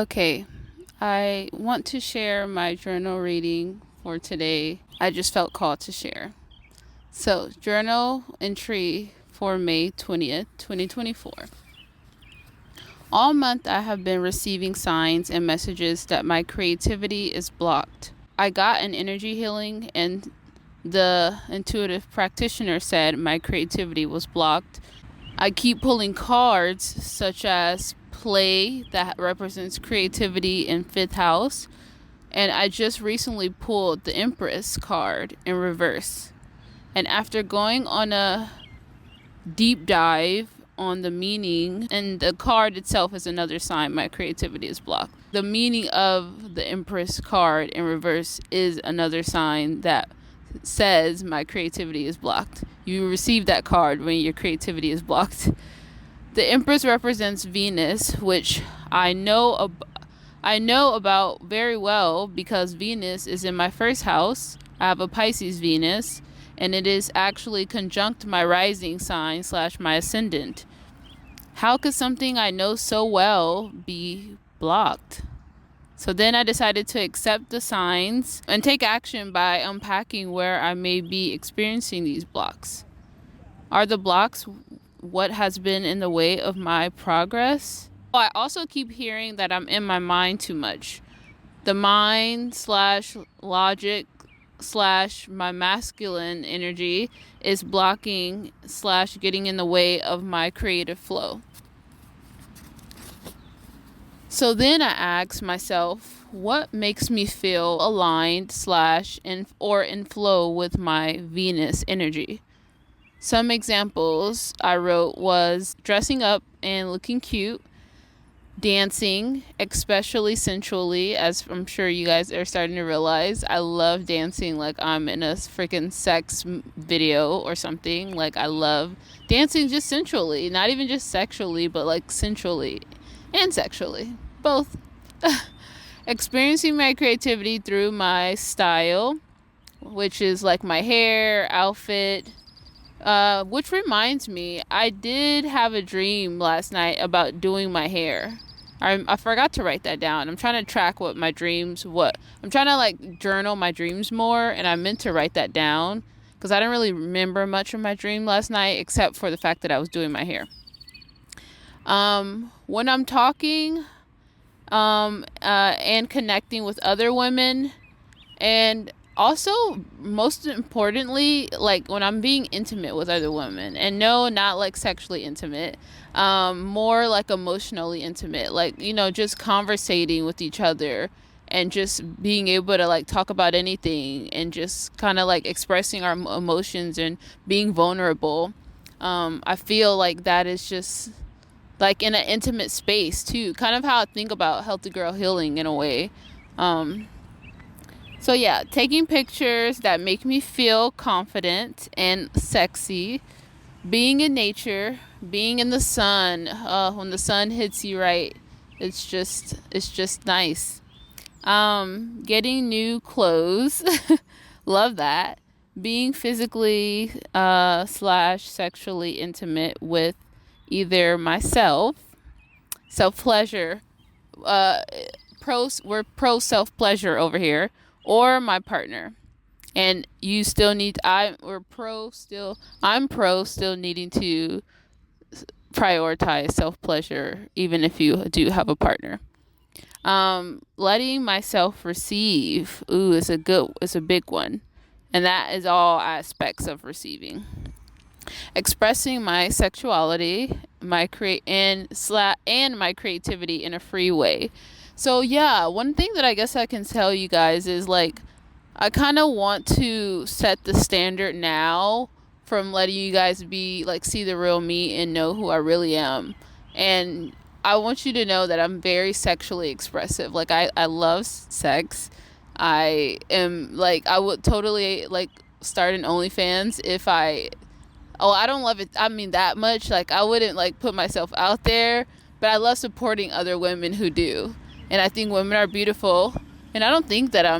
Okay, I want to share my journal reading for today. I just felt called to share. So, journal entry for May 20th, 2024. All month I have been receiving signs and messages that my creativity is blocked. I got an energy healing and the intuitive practitioner said my creativity was blocked. I keep pulling cards such as play that represents creativity in fifth house, and I just recently pulled the Empress card in reverse. And after going on a deep dive on the meaning, and the card itself is another sign my creativity is blocked. The meaning of the Empress card in reverse is another sign that says my creativity is blocked. You receive that card when your creativity is blocked. The Empress represents Venus, which I know about very well because Venus is in my first house. I have a Pisces Venus, and it is actually conjunct my rising sign / my ascendant. How could something I know so well be blocked? So then I decided to accept the signs and take action by unpacking where I may be experiencing these blocks. Are the blocks what has been in the way of my progress? I also keep hearing that I'm in my mind too much. The mind / logic / my masculine energy is blocking / getting in the way of my creative flow. So then I ask myself, what makes me feel aligned / in flow with my Venus energy? Some examples I wrote was dressing up and looking cute, dancing, especially sensually, as I'm sure you guys are starting to realize. I love dancing like I'm in a freaking sex video or something. Like I love dancing just sensually, not even just sexually, but like sensually and sexually, both. Experiencing my creativity through my style, which is like my hair, outfit, which reminds me, I did have a dream last night about doing my hair. I forgot to write that down. I'm trying to track I'm trying to like journal my dreams more, and I meant to write that down because I didn't really remember much of my dream last night except for the fact that I was doing my hair. When I'm talking and connecting with other women, and also most importantly, like when I'm being intimate with other women, and no, not like sexually intimate, more like emotionally intimate, like, just conversating with each other and just being able to like talk about anything and just kind of like expressing our emotions and being vulnerable. I feel like that is just like in an intimate space too, kind of how I think about healthy girl healing in a way. So yeah, taking pictures that make me feel confident and sexy, being in nature, being in the sun, when the sun hits you right, it's just nice. Getting new clothes, love that. Being physically / sexually intimate with either myself, self-pleasure, we're pro self-pleasure over here, or my partner. And you still I'm pro still needing to prioritize self-pleasure even if you do have a partner. Letting myself receive, is a big one. And that is all aspects of receiving. Expressing my sexuality, my my creativity in a free way. So yeah, one thing that I guess I can tell you guys is like, I kind of want to set the standard now from letting you guys be like, see the real me and know who I really am. And I want you to know that I'm very sexually expressive. Like I love sex. I am like, I would totally like start an OnlyFans if I don't love it, that much. Like I wouldn't like put myself out there, but I love supporting other women who do. And I think women are beautiful, and I don't think that I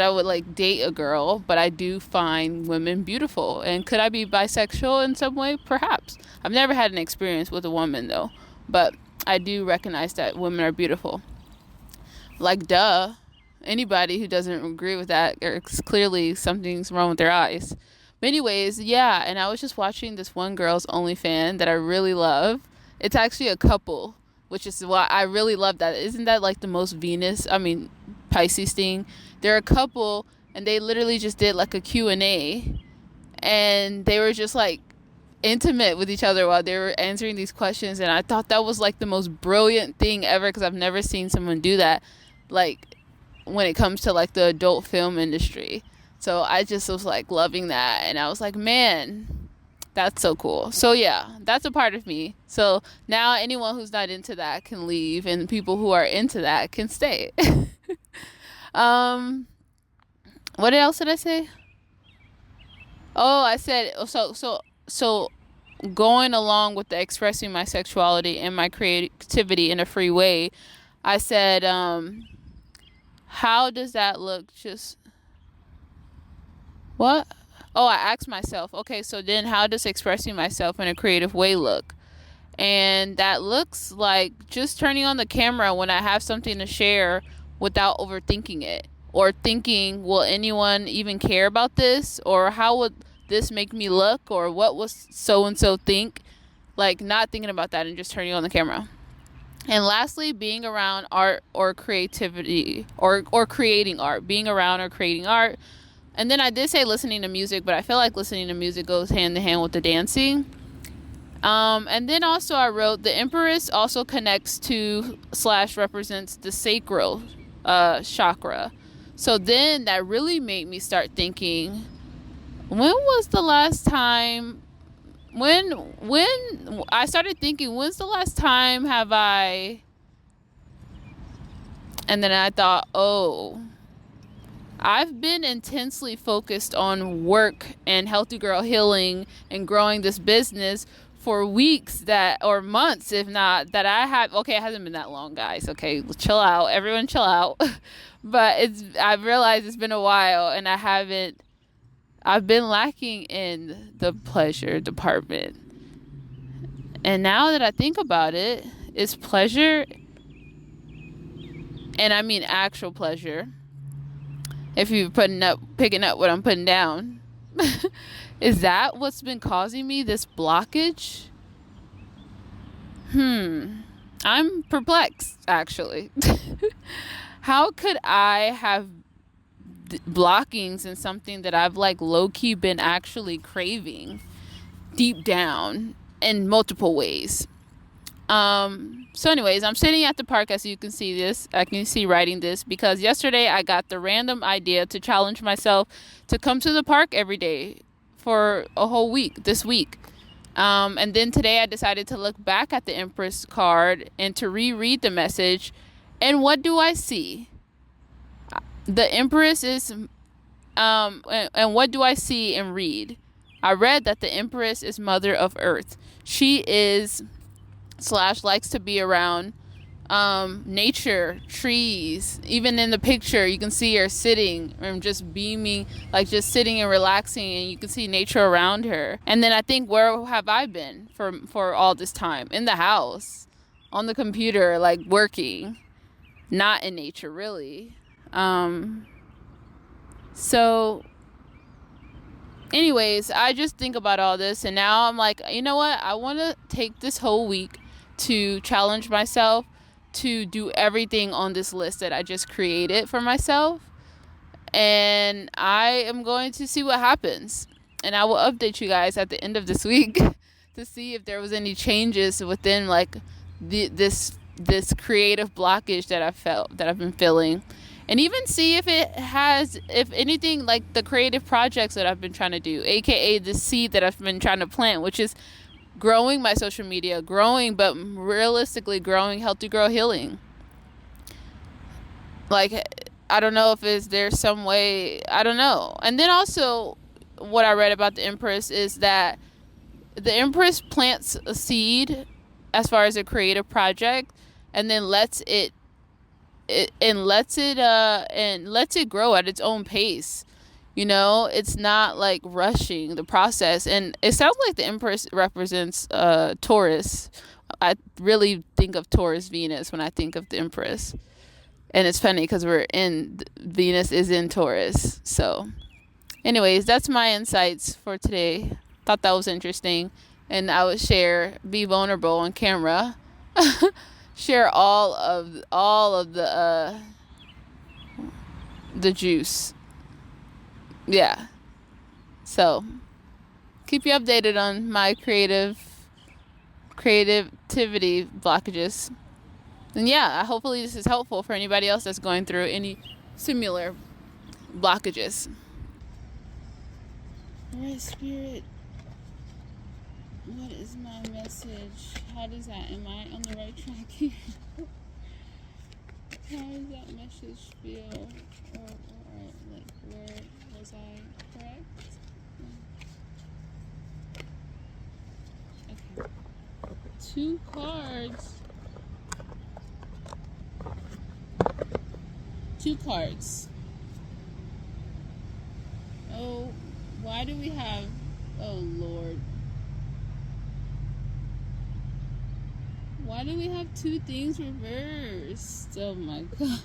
would like date a girl, but I do find women beautiful. And could I be bisexual in some way? Perhaps. I've never had an experience with a woman though, but I do recognize that women are beautiful. Like, duh. Anybody who doesn't agree with that, it's clearly something's wrong with their eyes. But anyways, yeah, and I was just watching this one girl's OnlyFans that I really love. It's actually a couple, which is why I really love that. Isn't that like the most Pisces thing? They're a couple, and they literally just did like a Q&A, and they were just like intimate with each other while they were answering these questions, and I thought that was like the most brilliant thing ever, because I've never seen someone do that, like, when it comes to like the adult film industry. So I just was like loving that, and I was like, man, that's so cool. So yeah, that's a part of me. So now anyone who's not into that can leave, and people who are into that can stay. What else did I say? Oh, I said, so going along with the expressing my sexuality and my creativity in a free way, I said, how does that look? Just what? Oh, I asked myself, okay, so then how does expressing myself in a creative way look? And that looks like just turning on the camera when I have something to share without overthinking it, or thinking, will anyone even care about this? Or how would this make me look? Or what was so-and-so think? Like, not thinking about that and just turning on the camera. And lastly, being around art or creativity, or creating art, being around or creating art. And then I did say listening to music, but I feel like listening to music goes hand in hand with the dancing. And then also I wrote, the Empress also connects to / represents the sacral chakra. So then that really made me start thinking, when was the last time, when I started thinking, when's the last time have I, and then I thought, oh, I've been intensely focused on work and healthy girl healing and growing this business for weeks or months, if not, that I have, okay, it hasn't been that long, guys. Okay, chill out. Everyone chill out. But I've realized it's been a while, and I've been lacking in the pleasure department. And now that I think about it, it's pleasure, and I mean actual pleasure. If you're picking up what I'm putting down, is that what's been causing me this blockage? I'm perplexed, actually. How could I have blockings in something that I've like low-key been actually craving deep down in multiple ways? So anyways, I'm sitting at the park, as you can see this. I can see writing this because yesterday I got the random idea to challenge myself to come to the park every day for a whole week, this week. And then today I decided to look back at the Empress card and to reread the message. And what do I see? The Empress is, and what do I see and read? I read that the Empress is Mother of Earth. She is / likes to be around nature, trees. Even in the picture, you can see her sitting and just beaming, like just sitting and relaxing, and you can see nature around her. And then I think, where have I been for all this time? In the house, on the computer, like working, not in nature, really. So anyways, I just think about all this, and now I'm like, you know what? I want to take this whole week to challenge myself to do everything on this list that I just created for myself. And I am going to see what happens. And I will update you guys at the end of this week to see if there was any changes within like this creative blockage that I've been feeling. And even see if it has, if anything, like the creative projects that I've been trying to do, aka the seed that I've been trying to plant, which is growing my social media, but realistically growing Healthy Girl Healing. Like, I don't know if there's some way, I don't know. And then also, what I read about the Empress is that the Empress plants a seed as far as a creative project, and then lets it grow at its own pace. You know, it's not like rushing the process. And it sounds like the Empress represents Taurus, I really think of Taurus Venus when I think of the Empress. And it's funny because Venus is in Taurus. So anyways, that's my insights for today. Thought that was interesting. And I would be vulnerable on camera, share all of the juice. Yeah. So keep you updated on my creativity blockages. And yeah, hopefully this is helpful for anybody else that's going through any similar blockages. All right, Spirit, what is my message? How does that, am I on the right track here? How does that message feel? Or like, where was I correct? Okay. 2 cards. 2 cards. Oh, why do we have, oh Lord. Why do we have 2 things reversed? Oh my God.